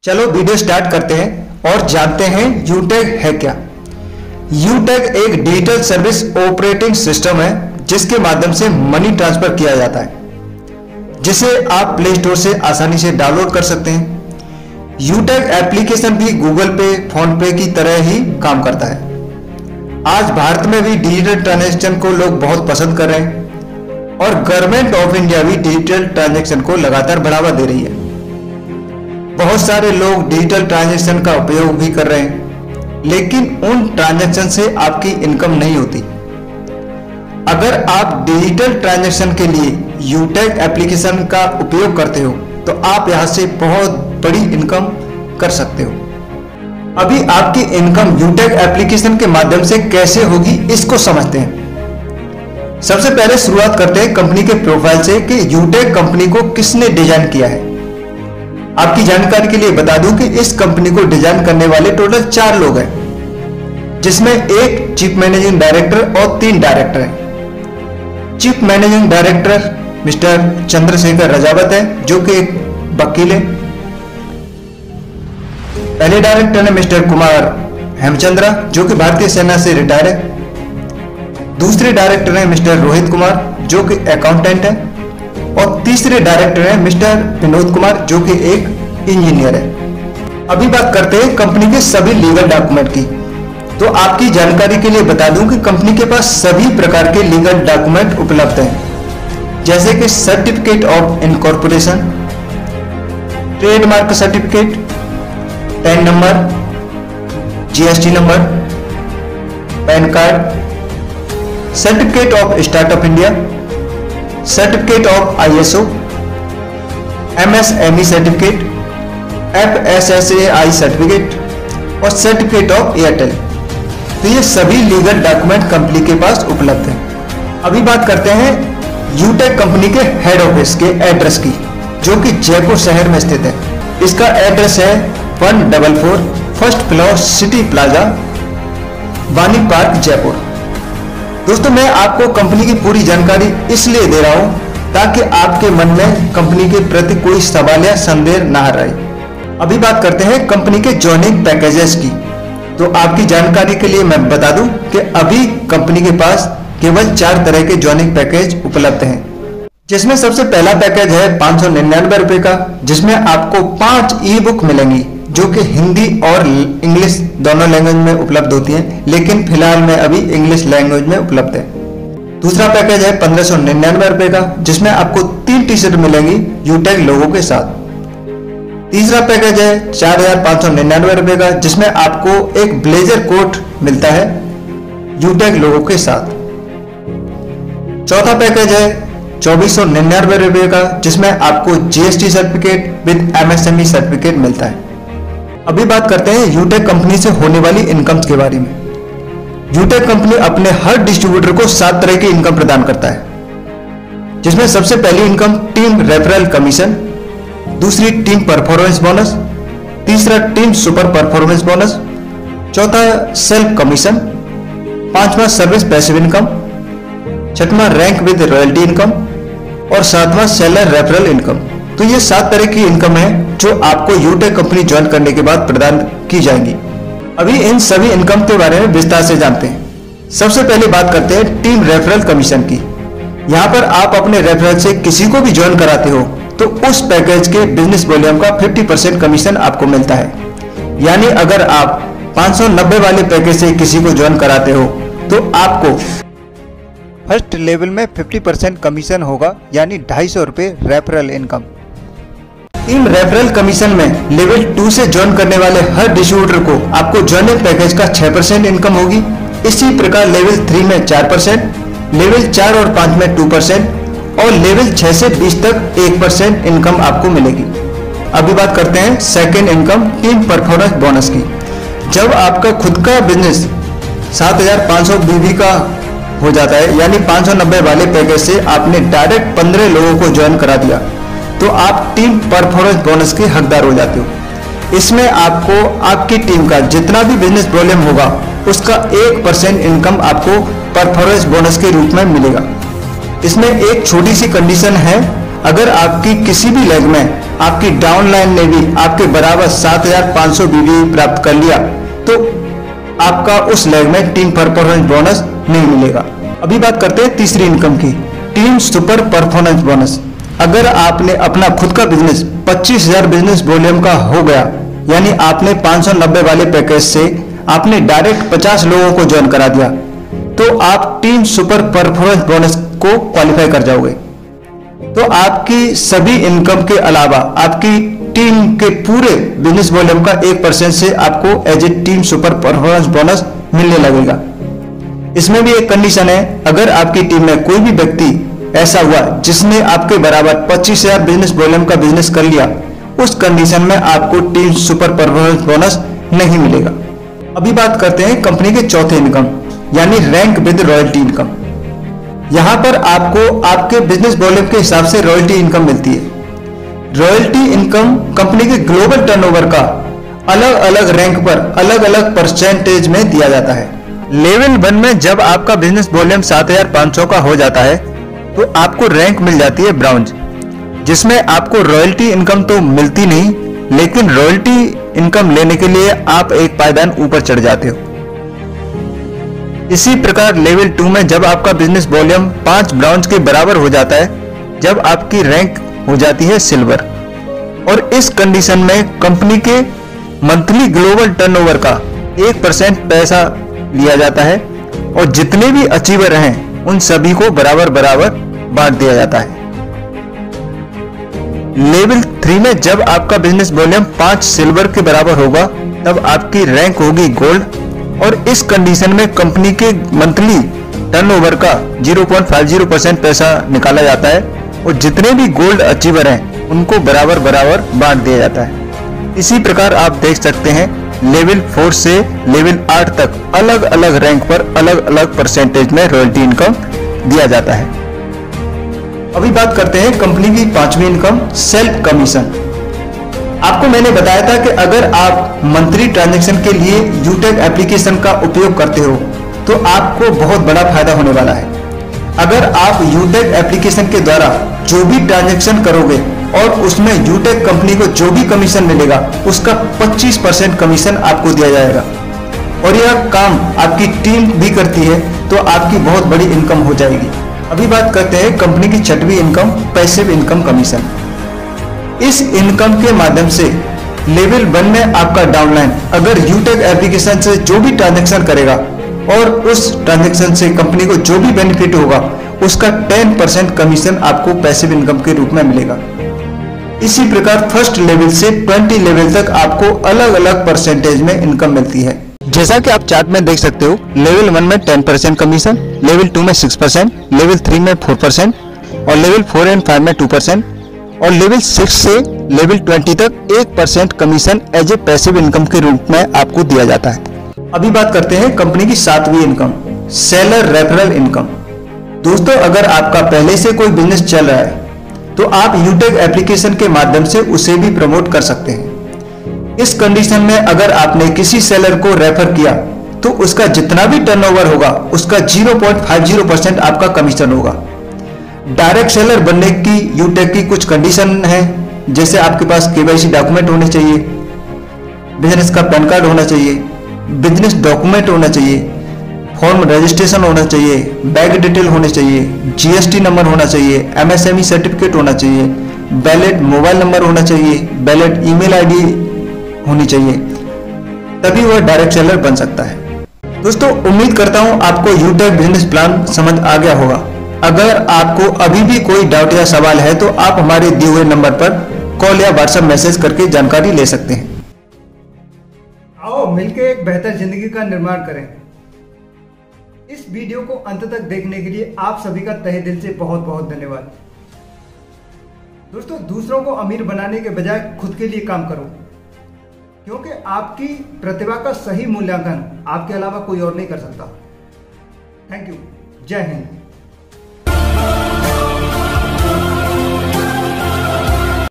चलो video start करते हैं और जानते हैं यूटैग है क्या। यूटैग एक डिजिटल सर्विस ऑपरेटिंग सिस्टम है जिसके माध्यम से मनी ट्रांसफर किया जाता है, जिसे आप प्ले स्टोर से आसानी से डाउनलोड कर सकते हैं। यूटैग एप्लीकेशन भी गूगल पे, फोन पे की तरह ही काम करता है। आज भारत में भी डिजिटल ट्रांजैक्शन को लोग बहुत पसंद कर रहे हैं और गवर्नमेंट ऑफ इंडिया भी डिजिटल ट्रांजैक्शन को लगातार बढ़ावा दे रही है। बहुत सारे लोग डिजिटल ट्रांजैक्शन का उपयोग भी कर रहे हैं, लेकिन उन ट्रांजैक्शन से आपकी इनकम नहीं होती। अगर आप डिजिटल ट्रांजैक्शन के लिए यूटैग एप्लीकेशन का उपयोग करते हो तो आप यहां से बहुत बड़ी इनकम कर सकते हो। अभी आपकी इनकम यूटैग एप्लीकेशन के माध्यम से कैसे होगी इसको समझते हैं। सबसे पहले शुरुआत करते हैं कंपनी के प्रोफाइल से कि यूटैग कंपनी को किसने डिजाइन किया है। आपकी जानकारी के लिए बता दूं कि इस कंपनी को डिजाइन करने वाले टोटल 4 लोग हैं, जिसमें एक चीफ मैनेजिंग डायरेक्टर और 3 डायरेक्टर हैं। Chief managing director mister Chandrashekhar Rajawat है, जो कि एक वकील है। पहले डायरेक्टर है मिस्टर कुमार हेमचंद्रा, जो कि भारतीय सेना से रिटायर है। दूसरे डायरेक्टर है मिस्टर रोहित कुमार, जो कि अकाउंटेंट है। और तीसरे डायरेक्टर है मिस्टर विनोद कुमार, जो कि एक इंजीनियर है। अभी बात करते हैं कंपनी के सभी लीगल डॉक्यूमेंट की। तो आपकी जानकारी के लिए बता दूं कि कंपनी के पास सभी प्रकार के लीगल डॉक्यूमेंट उपलब्ध हैं, जैसे कि certificate of incorporation, trademark certificate, pan number, GST number, pan card, certificate of startup India, certificate of ISO, MSME certificate, FSSAI certificate और सर्टिफिकेट ऑफ एयरटेल। तो ये सभी लीगल डॉक्यूमेंट कंपनी के पास उपलब्ध हैं। अभी बात करते हैं यूटैग कंपनी के हेड ऑफिस के एड्रेस की, जो कि जयपुर शहर में स्थित है। इसका एड्रेस है 144 फर्स्ट फ्लोर सिटी प्लाजा, वानी पार्क, जयपुर। दोस्तों, मैं आपको कंपनी की पूरी जानकारी इसलिए दे रहा हूं ताकि आपके मन में कंपनी के प्रति कोई सवाल या संदेह ना रहे। अभी बात करते हैं कंपनी के जॉइनिंग पैकेजेस की। तो आपकी जानकारी के लिए मैं बता दूं कि अभी कंपनी के पास केवल 4 तरह के जॉइनिंग पैकेज उपलब्ध हैं, जिसमें सबसे पहला पैकेज है 599 रुपए का, जिसमें आपको 5 ई बुक मिलेंगी, जो कि हिंदी और इंग्लिश दोनों लैंग्वेज में उपलब्ध होती हैं, लेकिन फिलहाल में अभी इंग्लिश लैंग्वेज में उपलब्ध है। दूसरा पैकेज है 1599 रुपए का, जिसमें आपको 3 टी शर्ट मिलेंगी यूटैग लोगों के साथ। तीसरा पैकेज है 4599 रुपए का, जिसमें आपको एक ब्लेजर कोट मिलता है यूटैग लोगों के साथ। चौथा पैकेज है 2499 रुपए का, जिसमें आपको GST certificate with MSME certificate मिलता है। अभी बात करते हैं यूटैग कंपनी से होने वाली इनकम के बारे में। यूटैग कंपनी अपने हर डिस्ट्रीब्यूटर को 7 तरह की इनकम प्रदान करता है, जिसमें सबसे पहली इनकम टीम रेफरल कमीशन, दूसरी टीम परफॉर्मेंस बोनस, तीसरा टीम सुपर परफॉर्मेंस बोनस, चौथा सेल्फ कमीशन, पांचवा सर्विस पैसिव इनकम, छठवां रैंक विद रॉयल्टी इनकम और सातवां सेलर रेफरल इनकम। तो ये 7 तरह की इनकम है जो आपको यूटैग कंपनी ज्वाइन करने के बाद प्रदान की जाएंगी। अभी इन सभी इनकम के बारे में विस्तार से जानते हैं। सबसे पहले बात करते हैं टीम रेफरल कमीशन की। यहाँ पर आप अपने रेफरल से किसी को भी ज्वाइन कराते हो तो उस पैकेज के बिजनेस वॉल्यूम का 50% कमीशन आपको मिलता है। यानी अगर आप 590 वाले पैकेज से किसी को ज्वाइन कराते हो तो आपको फर्स्ट लेवल में 50% कमीशन होगा, यानी 250 रुपए referral income. Team referral commission में लेवल 2 से ज्वाइन करने वाले हर डिस्ट्रीब्यूटर को आपको ज्वाइनिंग पैकेज का 6% इनकम होगी। इसी प्रकार लेवल 3 में 4%, लेवल 4 और 5 में 2% और लेवल 6 से 20 तक 1% इनकम आपको मिलेगी। अभी बात करते हैं second income team performance bonus की। जब आपका खुद का बिजनेस 7500 बीबी का हो जाता है, यानी 590 वाले पैकेज से आपने डायरेक्ट 15 लोगों को ज्वाइन करा दिया, तो आप टीम परफॉर्मेंस बोनस के हकदार हो जाते हो। इसमें आपको आपकी टीम का जितना भी बिजनेस वॉल्यूम होगा उसका 1% इनकम आपको परफॉर्मेंस बोनस के रूप में मिलेगा। इसमें एक छोटी सी कंडीशन है, अगर आपकी किसी भी लेग में आपकी डाउनलाइन ने भी आपके बराबर 7500 BBE प्राप्त कर लिया तो आपका उस लेग में टीम परफॉर्मेंस बोनस नहीं मिलेगा। अभी बात करते हैं तीसरी इनकम की, टीम सुपर परफॉर्मेंस बोनस। अगर आपने अपना खुद का बिजनेस 25,000 बिजनेस वॉल्यूम का हो गया, यानी आपने 590 वाले पैकेज से आपने डायरेक्ट 50 लोगों को ज्वाइन करा दिया, तो आप टीम सुपर परफॉर्मेंस बोनस को क्वालिफाई कर जाओगे। तो आपकी सभी इनकम के अलावा आपकी टीम के पूरे बिजनेस वॉल्यूम का 1% से आपको as a team super performance bonus मिलने लगेगा। इसमें भी एक कंडीशन है, अगर आपकी टीम में कोई भी व्यक्ति ऐसा हुआ जिसने आपके बराबर 25,000 बिजनेस वॉल्यूम का बिजनेस कर लिया, उस कंडीशन में आपको टीम सुपर परफॉर्मेंस बोनस नहीं मिलेगा। अभी बात करते हैं कंपनी के चौथे इनकम, यानी रैंक विद रॉयल्टी इनकम। यहां पर आपको आपके बिजनेस वॉल्यूम के हिसाब से रॉयल्टी इनकम मिलती है। रॉयल्टी इनकम कंपनी के ग्लोबल टर्नओवर का अलग अलग रैंक पर अलग अलग परसेंटेज में दिया जाता है। लेवल 1 में जब आपका बिजनेस वॉल्यूम 7,500 का हो जाता है तो आपको रैंक मिल जाती है ब्रॉन्ज, जिसमें आपको रॉयल्टी इनकम तो मिलती नहीं, लेकिन रॉयल्टी इनकम लेने के लिए आप एक पायदान ऊपर चढ़ जाते हो। इसी प्रकार लेवल 2 में जब आपका बिजनेस वॉल्यूम 5 ब्रॉन्ज के बराबर हो जाता है, जब आपकी रैंक हो जाती है सिल्वर, और इस कंडीशन में कंपनी के मंथली ग्लोबल टर्नओवर का 1% पैसा लिया जाता है और जितने भी अचीवर हैं उन सभी को बराबर बराबर बांट दिया जाता है। लेवल 3 में जब आपका बिजनेस वॉल्यूम 5 सिल्वर के बराबर होगा, तब आपकी रैंक होगी गोल्ड, और इस कंडीशन में कंपनी के मंथली टर्नओवर का 0.50% पैसा निकाला जाता है और जितने भी गोल्ड अचीवर हैं उनको बराबर बराबर बांट दिया जाता है। इसी प्रकार आप देख सकते हैं लेवल 4 से लेवल 8 तक अलग अलग रैंक पर अलग अलग परसेंटेज में रॉयल्टी इनकम दिया जाता है। अभी बात करते हैं कंपनी की पांचवी इनकम, सेल्फ कमीशन। आपको मैंने बताया था कि अगर आप मंथली ट्रांजैक्शन के लिए यूटेक एप्लीकेशन का उपयोग करते हो तो आपको बहुत बड़ा फायदा होने वाला है। अगर आप यूटेक एप्लीकेशन के द्वारा जो भी ट्रांजैक्शन करोगे और उसमें यूटेक कंपनी को जो भी कमीशन मिलेगा उसका 25% कमीशन आपको दिया जाएगा, और यह काम आपकी टीम भी करती है तो आपकी बहुत बड़ी इनकम हो जाएगी। अभी बात करते हैं कंपनी की छठवीं इनकम, पैसिव इनकम कमीशन। इस इनकम के माध्यम से लेवल 1 में आपका डाउनलाइन अगर यूटेक एप्लीकेशन से जो भी ट्रांजैक्शन करेगा और उस ट्रांजैक्शन से कंपनी को जो भी बेनिफिट होगा उसका 10% कमीशन आपको पैसिव इनकम के रूप में मिलेगा। इसी प्रकार फर्स्ट लेवल से 20 लेवल तक आपको अलग अलग परसेंटेज में इनकम मिलती है। जैसा कि आप चार्ट में देख सकते हो, लेवल 1 में 10% कमीशन, लेवल 2 में 6%, लेवल 3 में 4% और लेवल 4 एंड 5 में 2% और लेवल 6 से लेवल 20 तक 1% commission as a passive income के रूप में आपको दिया जाता है। अभी बात करते हैं कंपनी की सातवीं इनकम, सेलर रेफरल इनकम। दोस्तों, अगर आपका पहले से कोई बिजनेस चल रहा है तो आप यूटेक एप्लीकेशन के माध्यम से उसे भी प्रमोट कर सकते हैं। इस कंडीशन में अगर आपने किसी सेलर को रेफर किया तो उसका जितना भी टर्नओवर होगा उसका 0.50% आपका कमीशन होगा। डायरेक्ट सेलर बनने की यूटेक की कुछ कंडीशन है, जैसे आपके पास KYC डॉक्यूमेंट होने चाहिए, बिजनेस का पैन कार्ड होना चाहिए, बिजनेस डॉक्यूमेंट होना चाहिए, फॉर्म रजिस्ट्रेशन होना चाहिए, बैंक डिटेल होने चाहिए, GST नंबर होना चाहिए, MSME सर्टिफिकेट होना चाहिए, वैलिड मोबाइल नंबर होना चाहिए, वैलिड ईमेल आईडी होनी चाहिए, तभी वह डायरेक्ट सेलर बन सकता है। दोस्तों, उम्मीद करता हूं आपको यूटेक बिजनेस प्लान समझ आ गया होगा। अगर आपको अभी भी कोई डाउट या सवाल है तो आप हमारे दिए हुए नंबर पर कॉल या व्हाट्सएप मैसेज करके जानकारी ले सकते हैं। आओ मिलकर एक बेहतर जिंदगी का निर्माण करें। इस वीडियो को अंत तक देखने के लिए आप सभी का तहे दिल से बहुत बहुत धन्यवाद। दोस्तों, दूसरों को अमीर बनाने के बजाय खुद के लिए काम करो, क्योंकि आपकी प्रतिभा का सही मूल्यांकन आपके अलावा कोई और नहीं कर सकता। Thank you. जय हिंद।